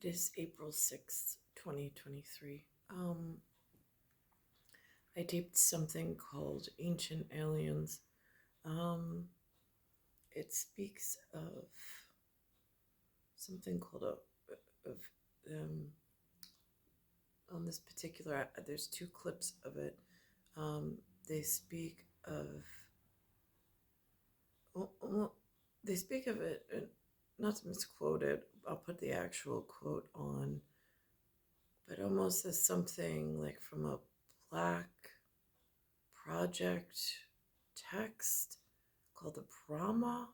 It is April 6th, 2023. I taped something called Ancient Aliens. Um, it speaks of something called of um, on this particular. There's two clips of it. Um, they speak of. Well, they speak of it. Not to misquote it. I'll put the actual quote on, but almost as something like from a black project text called the Brahma,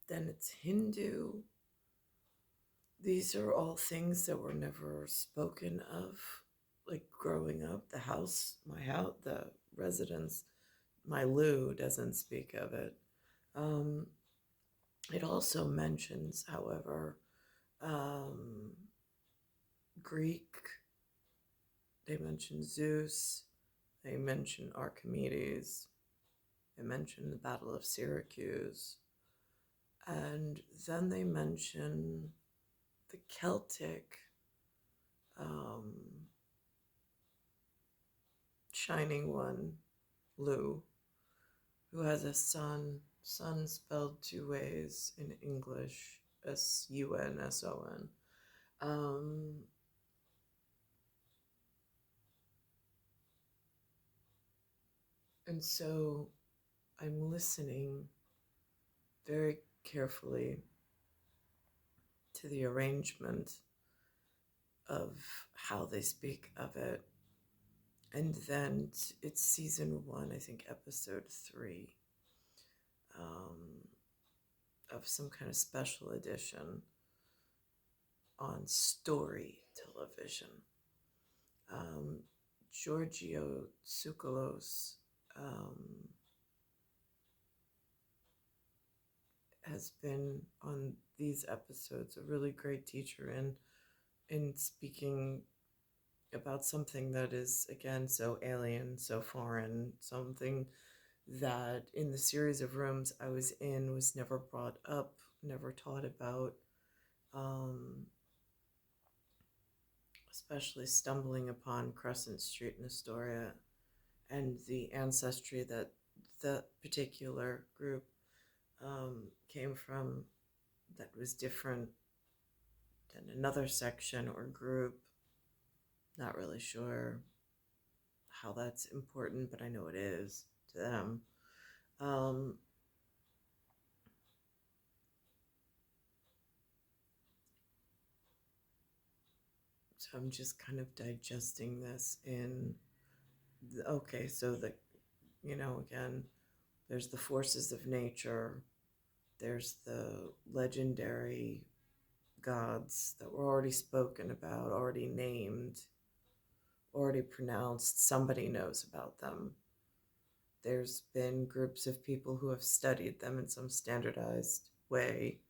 then it's Hindu. These are all things that were never spoken of, like growing up. My house, the residence, my loo doesn't speak of it. Um, it also mentions, however, um, Greek. They mention Zeus. They mention Archimedes. They mention the Battle of Syracuse. And then they mention the Celtic um, Shining One, Lu, who has a son spelled two ways in English, Sunson. Um, and so I'm listening very carefully to the arrangement of how they speak of it. And then it's season one, I think episode 3, um, of some kind of special edition on story television. Giorgio Tsoukalos has been on these episodes a really great teacher in speaking about something that is again so alien, so foreign, something that in the series of rooms I was in was never brought up, never taught about, um, especially stumbling upon Crescent Street in Astoria and the ancestry that the particular group came from that was different than another section or group. Not really sure how that's important, but I know it is to them. Um, so I'm just kind of digesting this okay, so again, there's the forces of nature, there's the legendary gods that were already spoken about, already named, already pronounced, somebody knows about them. There's been groups of people who have studied them in some standardized way,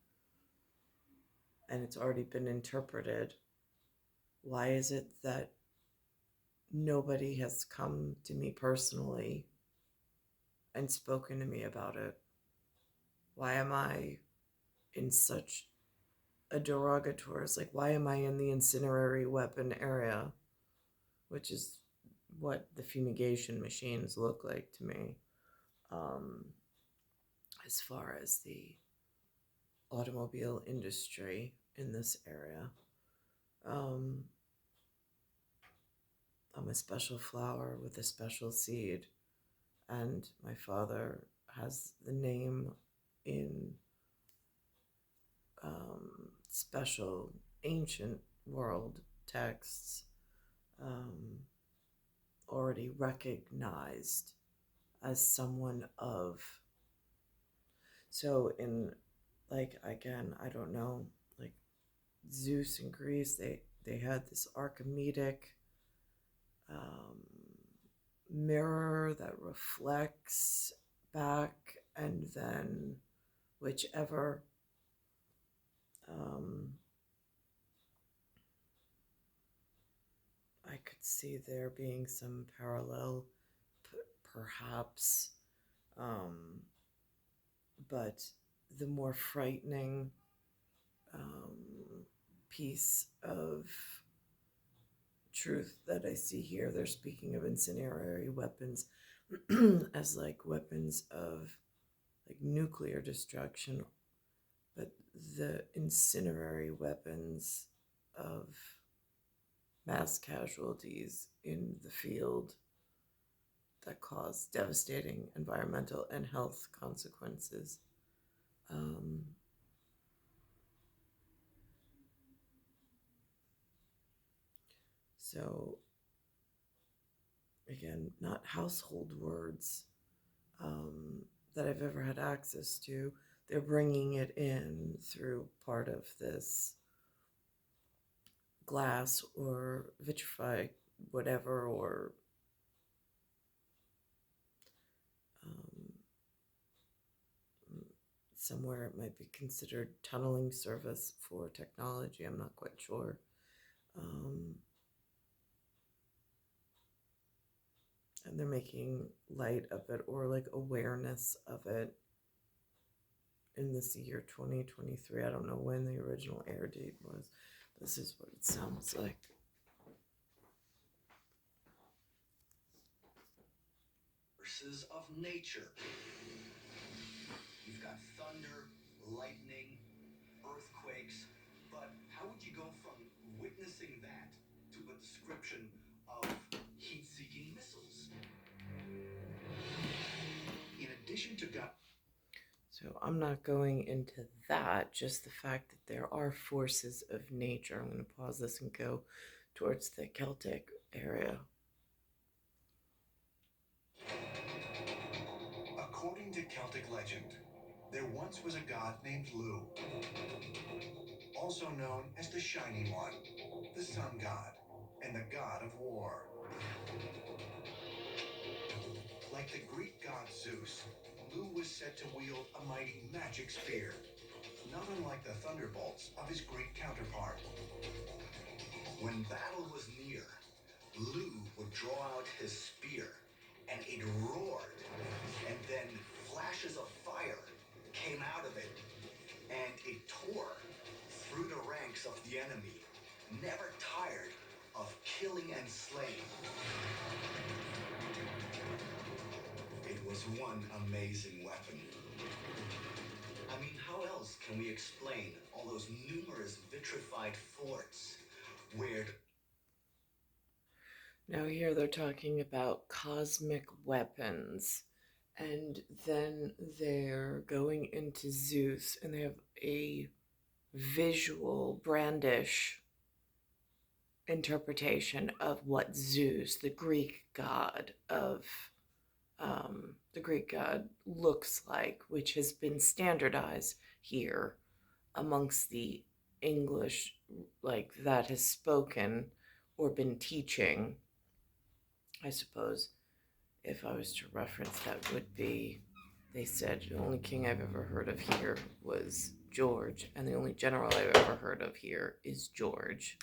and it's already been interpreted. Why is it that nobody has come to me personally and spoken to me about it? Why am I in such a derogatory? It's like, why am I in the incendiary weapon area, which is what the fumigation machines look like to me, um, as far as the automobile industry in this area. Um, I'm a special flower with a special seed, and my father has the name in special ancient world texts, um, already recognized as someone of. So in, like, again, I don't know, like Zeus in Greece, they had this Archimedic um, mirror that reflects back, and then whichever um, I could see there being some parallel, perhaps, um, but the more frightening um, piece of truth that I see here. They're speaking of incendiary weapons as like weapons of like nuclear destruction, but the incendiary weapons of mass casualties in the field that cause devastating environmental and health consequences. Um, so, again, not household words that I've ever had access to. They're bringing it in through part of this glass or vitrified whatever, or um, somewhere it might be considered tunneling service for technology. I'm not quite sure. Um, and they're making light of it or like awareness of it in this year 2023. I don't know when the original air date was. This is what it sounds like. Forces of nature. You've got thunder, lightning, earthquakes, but how would you go from witnessing that to a description of heat-seeking missiles? In addition to God. So I'm not going into that, just the fact that there are forces of nature. I'm going to pause this and go towards the Celtic area. According to Celtic legend, there once was a god named Lu, also known as the Shining One, the sun god, and the god of war. Like the Greek god Zeus, Lu was said to wield a mighty magic spear, not unlike the thunderbolts of his Greek counterpart. When battle was near, Lu would draw out his spear, and it roared, and then flashes of fire came out of it, and it tore through the ranks of the enemy, never tired of killing and slaying. It was one amazing weapon. I mean, how else can we explain all those numerous vitrified forts where. Now, here they're talking about cosmic weapons, and then they're going into Zeus, and they have a visual, brandish interpretation of what Zeus, the Greek god, looks like, which has been standardized here amongst the English, like that has spoken or been teaching. I suppose if I was to reference, that would be, they said the only king I've ever heard of here was George, and the only general I've ever heard of here is George.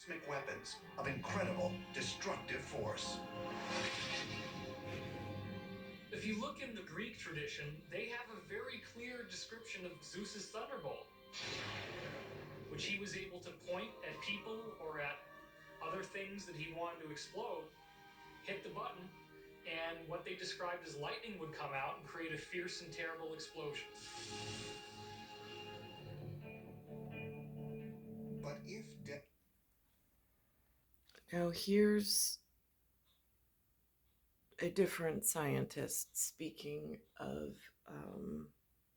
Cosmic weapons of incredible destructive force. If you look in the Greek tradition, they have a very clear description of Zeus's thunderbolt, which he was able to point at people or at other things that he wanted to explode, hit the button, and what they described as lightning would come out and create a fierce and terrible explosion. But if Now, here's a different scientist speaking of.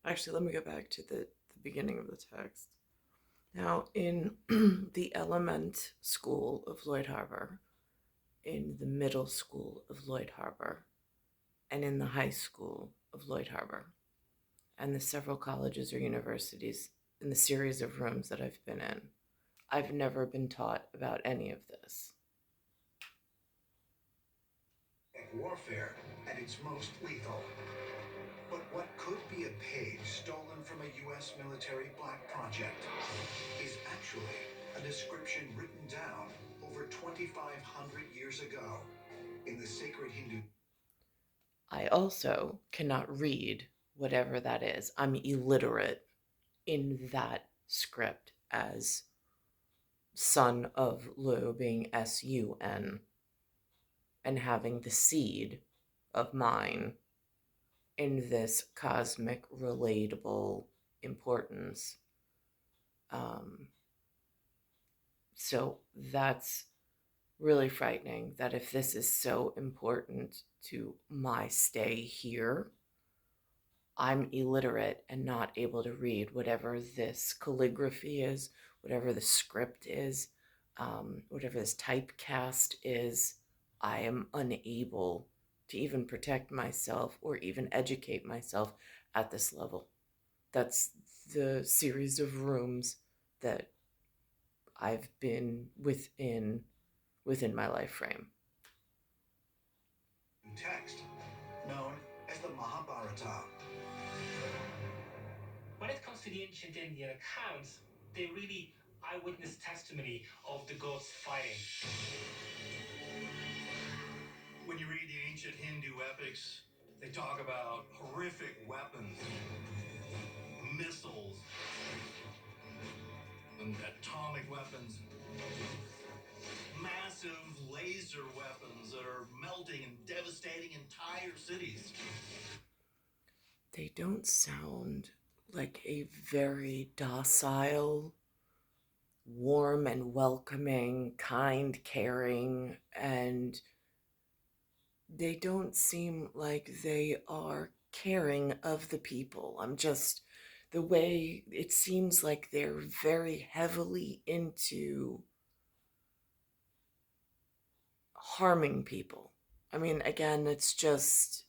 Actually, let me go back to the beginning of the text. Now, in the Element School of Lloyd Harbor, in the Middle School of Lloyd Harbor, and in the High School of Lloyd Harbor, and the several colleges or universities in the series of rooms that I've been in, I've never been taught about any of this. warfare at its most lethal. But what could be a page stolen from a U.S. military black project is actually a description written down over 2,500 years ago in the sacred Hindu. I also cannot read whatever that is. I'm illiterate in that script as son of Lu being Sun, and having the seed of mine in this cosmic relatable importance. Um, so that's really frightening, that if this is so important to my stay here, I'm illiterate and not able to read whatever this calligraphy is, whatever the script is, whatever this typecast is. I am unable to even protect myself or even educate myself at this level. That's the series of rooms that I've been within my life frame. Text, known as the Mahabharata. When it comes to the ancient Indian accounts, they're really eyewitness testimony of the gods fighting. When you read the ancient Hindu epics, they talk about horrific weapons, missiles, and atomic weapons, massive laser weapons that are melting and devastating entire cities. They don't sound like a very docile, warm and welcoming, kind, caring, and they don't seem like they are caring of the people. The way it seems like they're very heavily into harming people. I mean, again, it's just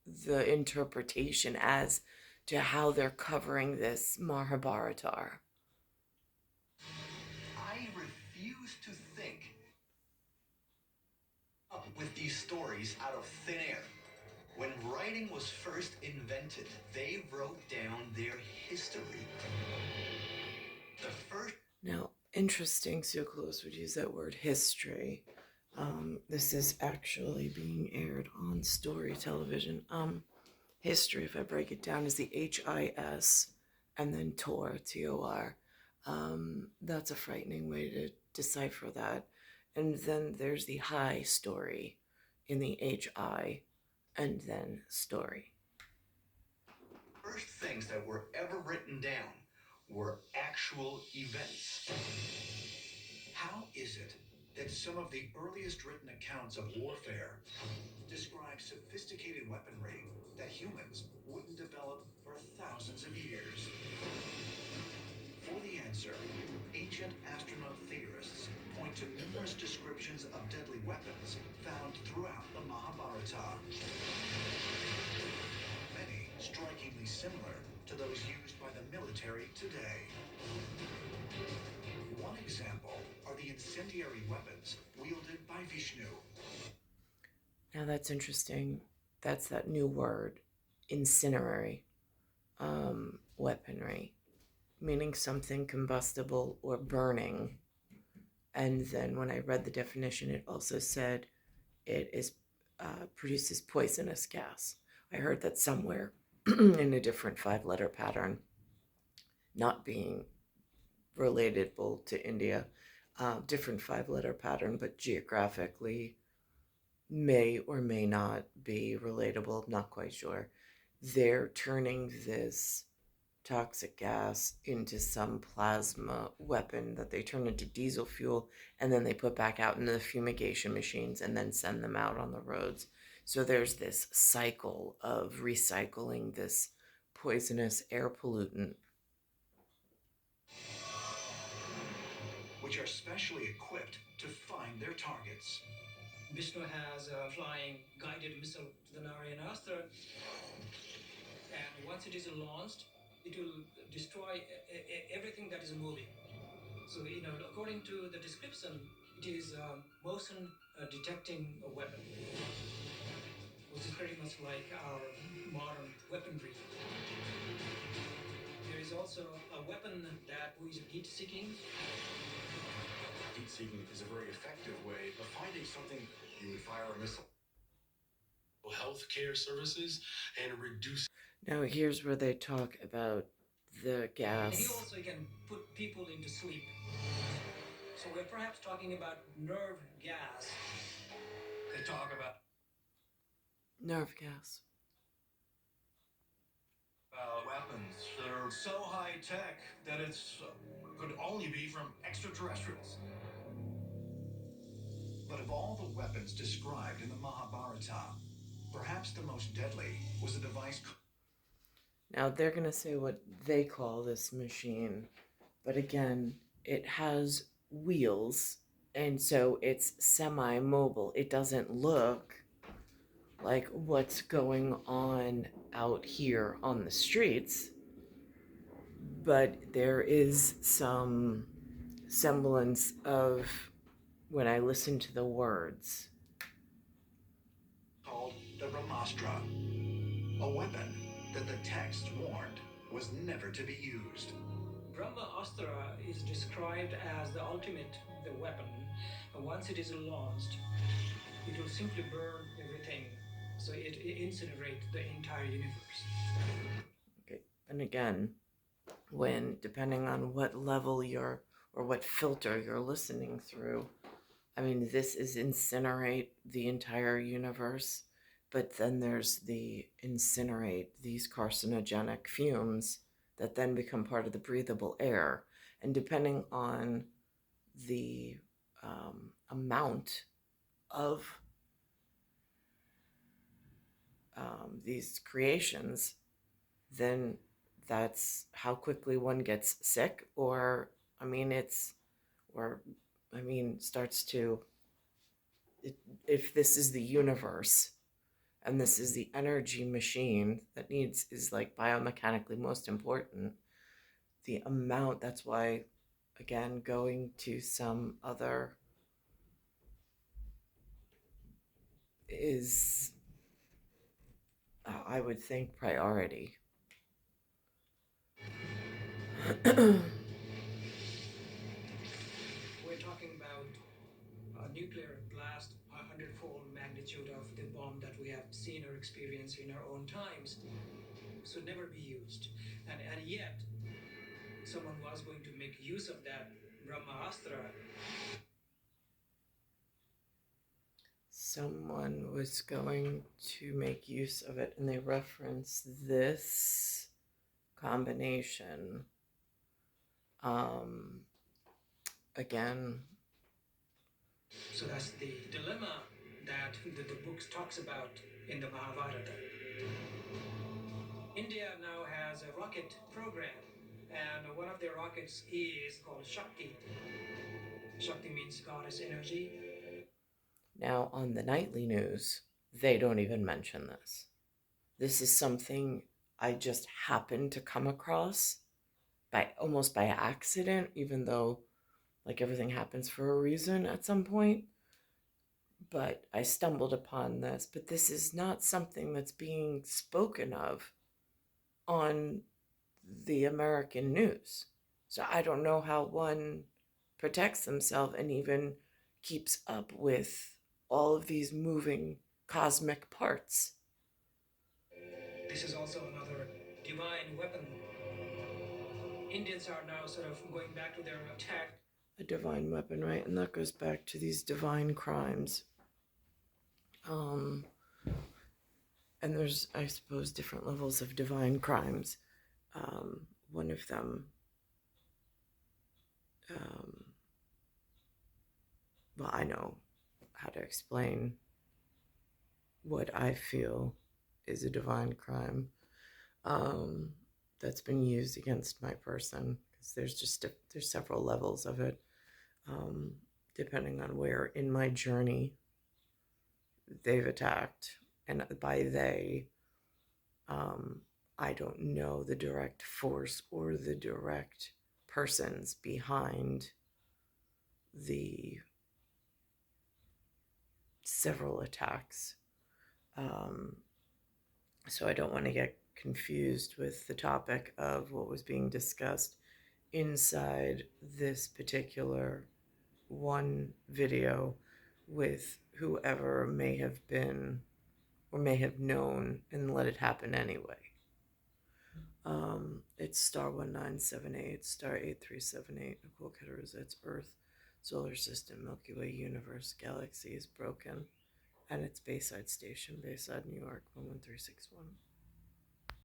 the interpretation as to how they're covering this Mahabharata. I refuse to think up with these stories out of thin air. When writing was first invented, they wrote down their history. The first Now, interesting, Suclose would use that word history. This is actually being aired on story television. History, if I break it down, is the HIS and then Tor, TOR. That's a frightening way to decipher that. And then there's the high story in the HI and then story. first things that were ever written down were actual events. How is it that some of the earliest written accounts of warfare describe sophisticated weaponry that humans wouldn't develop for thousands of years? For the answer, ancient astronaut theorists point to numerous descriptions of deadly weapons found throughout the Mahabharata. Many strikingly similar to those used by the military today. One example are the incendiary weapons wielded by Vishnu. Now that's interesting. That's that new word, incinerary, weaponry, meaning something combustible or burning. And then when I read the definition, it also said it is produces poisonous gas. I heard that somewhere in a different 5 letter pattern, not being relatable to India, different 5 letter pattern, but geographically may or may not be relatable. Not quite sure. They're turning this toxic gas into some plasma weapon that they turn into diesel fuel and then they put back out into the fumigation machines and then send them out on the roads. So there's this cycle of recycling this poisonous air pollutant. Which are specially equipped to find their targets. Vishnu has a flying guided missile to the Narayanaster, and once it is launched, it will destroy everything that is moving. So, according to the description, it is a motion detecting a weapon, which is pretty much like our modern weaponry. There is also a weapon that is heat seeking. Heat seeking is a very effective way of finding something. You would fire a missile. Healthcare services and reduce. Now, here's where they talk about the gas. And he also can put people into sleep. So we're perhaps talking about nerve gas. They talk about Nerve gas. weapons that are so high tech that it's could only be from extraterrestrials. But of all the weapons described in the Mahabharata, perhaps the most deadly was a device. Now they're going to say what they call this machine, but again, it has wheels, and so it's semi mobile. It doesn't look like what's going on out here on the streets, but there is some semblance of when I listen to the words. Called the Brahmastra, a weapon that the text warned was never to be used. Brahma Astra is described as the ultimate the weapon. Once it is launched, it will simply burn everything. So it incinerate the entire universe. Okay. And again, when depending on what level you're or what filter you're listening through, I mean, this is incinerate the entire universe, but then there's the incinerate these carcinogenic fumes that then become part of the breathable air. And depending on the amount of these creations, then that's how quickly one gets sick, or I mean, it's, or I mean, starts to, if this is the universe and this is the energy machine that needs, is like biomechanically most important, the amount, that's why, again, going to some other is, I would think, priority. We're talking about a nuclear blast, 100-fold magnitude of the bomb that we have seen or experienced in our own times, should never be used. And yet, someone was going to make use of that Brahmastra. Someone was going to make use of it, and they reference this combination. Again, So that's the dilemma that the book talks about in the Mahabharata. India now has a rocket program, and one of their rockets is called Shakti. Shakti means goddess energy. now on the nightly news, they don't even mention this. This is something I just happened to come across by almost by accident, even though like everything happens for a reason at some point. But I stumbled upon this. But this is not something that's being spoken of on the American news. So I don't know how one protects themselves and even keeps up with all of these moving cosmic parts. This is also another divine weapon. Indians are now sort of going back to their attack. A divine weapon, right? And that goes back to these divine crimes. And there's, I suppose, different levels of divine crimes. One of them, well, I know how to explain what I feel is a divine crime that's been used against my person, because there's several levels of it, depending on where in my journey they've attacked. And by they, I don't know the direct force or the direct persons behind the several attacks. So I don't want to get confused with the topic of what was being discussed inside this particular one video with whoever may have been or may have known and let it happen anyway. It's star 1978, star 8378, Nicole Cattaruzza. It's Earth, solar system, Milky Way, universe, galaxy is broken. And it's Bayside Station, Bayside, New York, 11361.